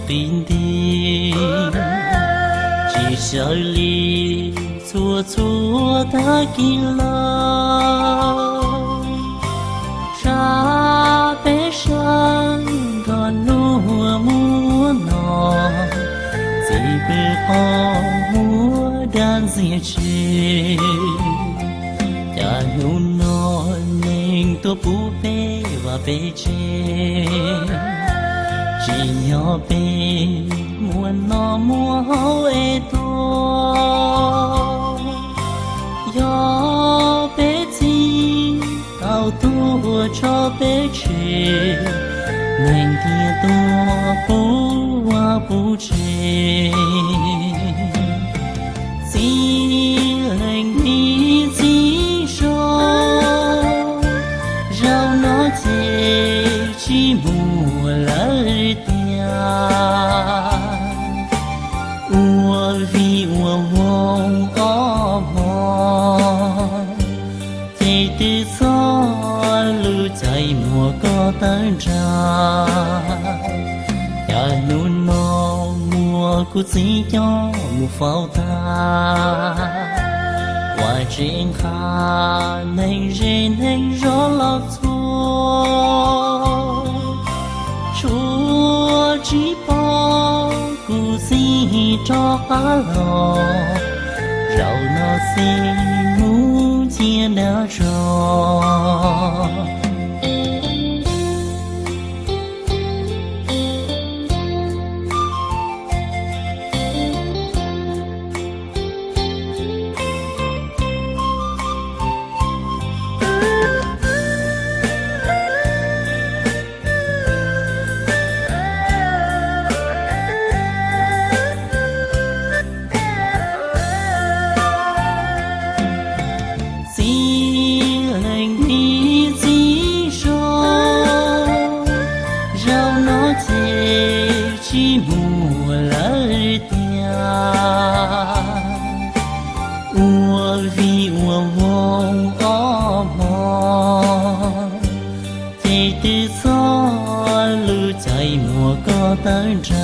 tin đi chỉ sợ ly chua chua ta kỳ lâu ra bé sang còn nua mua nọ chỉ bê ho mua đàn dìa chê đã nụ nọ nên tôi bú bê và bê chê chỉ nhỏ bê muốn nó mua hậu ê tôi gió bê chi tao tua cho bê chê mình kia tua bố hoa bố chê chỉ lệnh đi chỉ cho rau nó chê chỉ mùa lời tia ua vì ua vong ó mòn thì từ gió lưu chạy mùa có tan ra cả nụ nó mùa của chỉ cho mùa pháo ta qua trên khá nên rên nên gió lọc chúa chỉ bỏ cụ gì cho phá lò rau nó xin muốn chia đã rồi chỉ mùa lời tia ua vì ua vong ó mòn thì từ gió lưu chạy mùa có tan ra